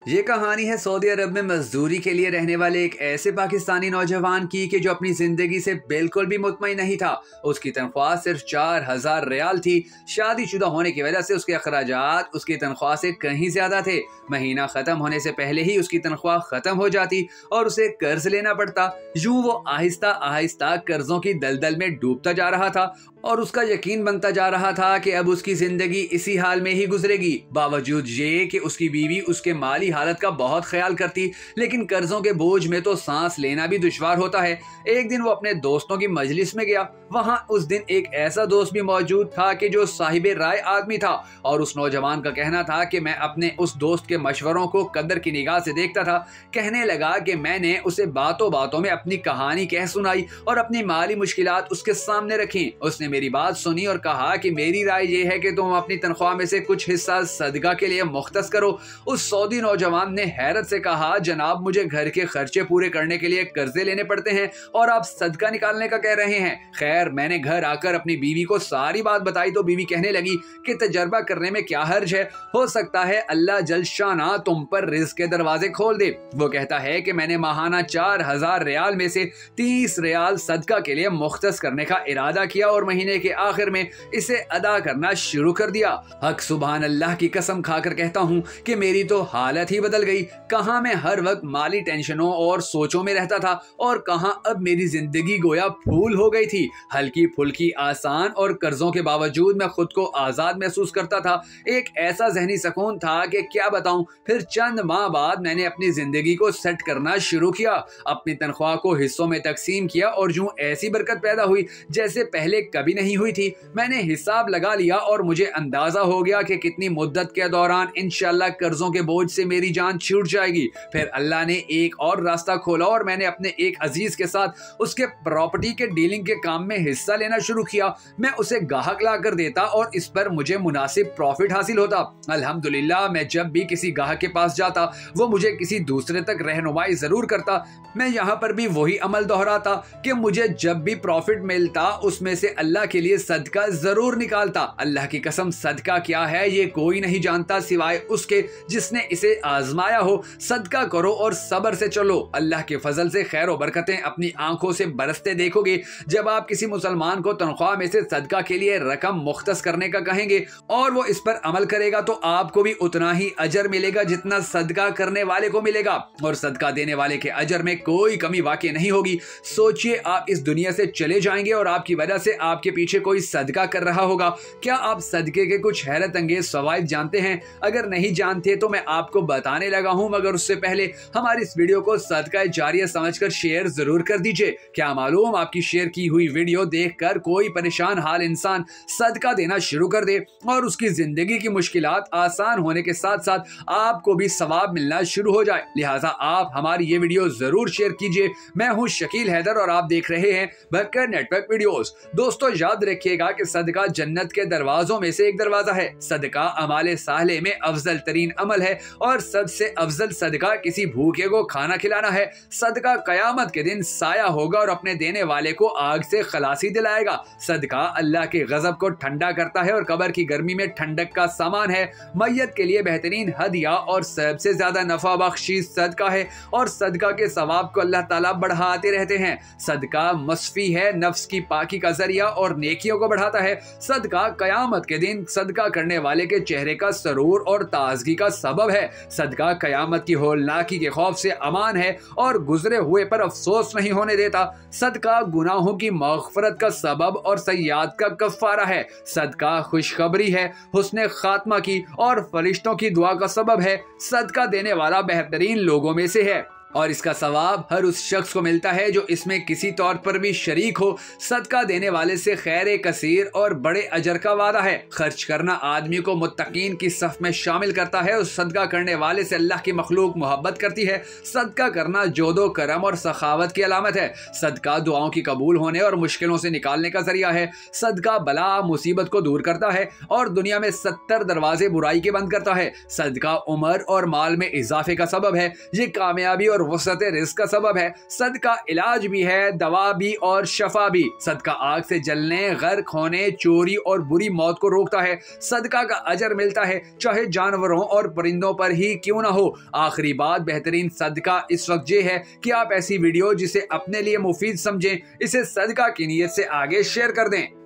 ये कहानी है सऊदी अरब में मजदूरी के लिए रहने वाले एक ऐसे पाकिस्तानी नौजवान की कि जो अपनी जिंदगी से बिल्कुल भी मुतमईन नहीं था। उसकी तनख्वाह सिर्फ 4000 रियाल थी। शादीशुदा होने की वजह से उसके अखराजात उसकी तनख्वाह से कहीं ज्यादा थे। महीना खत्म होने से पहले ही उसकी तनख्वाह खत्म हो जाती और उसे कर्ज लेना पड़ता। यूं वो आहिस्ता आहिस्ता कर्जों की दलदल में डूबता जा रहा था और उसका यकीन बनता जा रहा था कि अब उसकी जिंदगी इसी हाल में ही गुजरेगी। बावजूद ये कि उसकी बीवी उसके माली हालत का बहुत ख्याल करती, लेकिन कर्जों के बोझ में तो सांस लेना भी दुश्वार होता है। एक दिन वो अपने दोस्तों की मजलिस में गया। वहां उस दिन एक ऐसा दोस्त भी मौजूद था कि जो साहिबे राय आदमी था और उस नौजवान का कहना था कि मैं अपने उस दोस्त के मशवरों को कदर की निगाह से देखता था। कहने लगा कि मैंने उसे बातों बातों में अपनी कहानी कह सुनाई और अपनी माली मुश्किलात उसके सामने रखी। उसने मेरी बात सुनी और कहा कि मेरी राय यह है कि तुम अपनी तनख्वाह में से कुछ हिस्सा सदका के लिए मुख्तस करो। उस सऊदी नौजवान ने हैरत से कहा, जनाब मुझे घर के खर्चे पूरे करने के लिए कर्जे लेने पड़ते हैं और आप सदका निकालने का कह रहे हैं। खैर मैंने घर आकर अपनी बीवी को सारी बात बताई तो बीवी कहने लगी कि तजर्बा करने में क्या हर्ज है, हो सकता है अल्लाह जल शाना तुम पर रिज़्क के दरवाजे खोल दे। वो कहता है कि मैंने माहाना 4000 रियाल में से 30 रियाल सदका के लिए मुख्तस करने का इरादा किया और महीने के आखिर में इसे अदा करना शुरू कर दिया। हक सुभान अल्लाह की कसम खाकर कहता हूँ कि मेरी तो हालत ही बदल गई। कहां मैं हर वक्त माली टेंशनों और सोचों में रहता था और कहां अब मेरी जिंदगी गोया फूल हो गई थी। हल्की फुल्की आसान और कर्जों के बावजूद मैं खुद को आजाद महसूस करता था। एक ऐसा जहनी सुकून था कि क्या बताऊं। फिर चंद माह बाद मैंने अपनी जिंदगी को सेट करना शुरू किया। अपनी तनख्वाह को हिस्सों में तकसीम किया और यूं ऐसी बरकत पैदा हुई जैसे पहले कभी नहीं हुई थी। मैंने हिसाब लगा लिया और मुझे अंदाजा हो गया कि कितनी मुद्दत के दौरान इंशाल्लाह कर्जों के बोझ से मेरी जान छूट जाएगी। फिर अल्लाह ने एक और रास्ता खोला और मैंने अपने एक अजीज के साथ उसके प्रॉपर्टी के डीलिंग के काम में हिस्सा लेना शुरू किया। मैं उसे गाहक ला कर देता और इस पर मुझे मुनासिब प्रॉफिट हासिल होता। अल्हम्दुलिल्लाह मैं जब भी किसी गाहक के पास जाता वो मुझे किसी दूसरे तक रहनुमाई जरूर करता। मैं यहाँ पर भी वही अमल दोहराता कि मुझे जब भी प्रॉफिट मिलता उसमें से अल्लाह के लिए सदका जरूर निकालता। अल्लाह की कसम सदका क्या है ये कोई नहीं जानता सिवाय उसके जिसने इसे आजमाया हो। सदका करो और सब्र से चलो। अल्लाह के फजल से खैर और बरकतें अपनी आंखों से बरसते देखोगे जब आप किसी मुसलमान को तनख्वाह में से सदका के लिए रकम मुख्तस करने का कहेंगे और वो इस पर अमल करेगा तो आपको भी उतना ही अजर मिलेगा जितना सदका करने वाले को मिलेगा और सदका देने वाले के अजर में कोई कमी वाकई नहीं होगी। सोचिए आप इस दुनिया से चले जाएंगे और आपकी वजह से आपके पीछे कोई सदका कर रहा होगा। क्या आप सदके के कुछ हैरत अंगेज फवाइद जानते हैं? अगर नहीं जानते तो मैं आपको बताने लगा हूं, मगर उससे पहले हमारी इस वीडियो को सदका जारिया समझकर शेयर जरूर कर दीजिए। क्या मालूम आपकी शेयर की हुई वीडियो देखकर कोई परेशान हाल इंसान सदका देना शुरू कर दे और उसकी जिंदगी की मुश्किलात आसान होने के साथ साथ आपको भी सवाब मिलना शुरू हो जाए। लिहाजा आप हमारी ये वीडियो जरूर शेयर कीजिए। मैं हूं शकील हैदर और आप देख रहे हैं भक्कर नेटवर्क वीडियोस। दोस्तों याद रखिएगा कि सदका जन्नत के दरवाजों में से एक दरवाजा है। सदका अमाले साले में अफजल तरीन अमल है और सबसे अफजल सदका किसी भूखे को खाना खिलाना है। सदका कयामत के दिन साया होगा और अपने देने वाले को आग से खलासी दिलाएगा। सदका अल्लाह के गजब को ठंडा करता है और कब्र की गर्मी में ठंडक का सामान है। मैयत के लिए बेहतरीन हदिया और सबसे ज्यादा नफा बख्शीश सदका है और सदका के सवाब को अल्लाह ताला बढ़ाते रहते हैं। सदका मस्फी है, नफ्स की पाकी का जरिया और नेकियों को बढ़ाता है। सदका कयामत के दिन सदका करने वाले के चेहरे का सरूर और ताजगी का सबब है। सदका कयामत की होलनाकी के खौफ से अमान है और गुजरे हुए पर अफसोस नहीं होने देता। सदका गुनाहों की मग़फ़रत का सबब और सय्यात का कफ़ारा है। सदका खुशखबरी है, हुस्ने खात्मा की और फरिश्तों की दुआ का सबब है। सदका देने वाला बेहतरीन लोगों में से है और इसका सवाब हर उस शख्स को मिलता है जो इसमें किसी तौर पर भी शरीक हो। सदका देने वाले से खैर कसीर और बड़े अजर का वादा है। खर्च करना आदमी को मुत्तकीन की सफ में शामिल करता है और सदका करने वाले से अल्लाह की मखलूक मोहब्बत करती है। सदका करना जोदो करम और सखावत की अलामत है। सदका दुआओं की कबूल होने और मुश्किलों से निकालने का जरिया है। सदका बला मुसीबत को दूर करता है और दुनिया में 70 दरवाजे बुराई के बंद करता है। सदका उम्र और माल में इजाफे का सबब है। ये कामयाबी और वसअत रिज़्क का सबब है। सदका इलाज भी है, दवा भी और शफा भी। सदका आग से जलने, गर्क होने, चोरी और बुरी मौत को रोकता है। सदका का अजर मिलता है, चाहे जानवरों और परिंदों पर ही क्यों ना हो। आखिरी बात, बेहतरीन सदका इस वक्त ये है कि आप ऐसी वीडियो जिसे अपने लिए मुफीद समझें, इसे सदका की नीयत से आगे शेयर कर दें।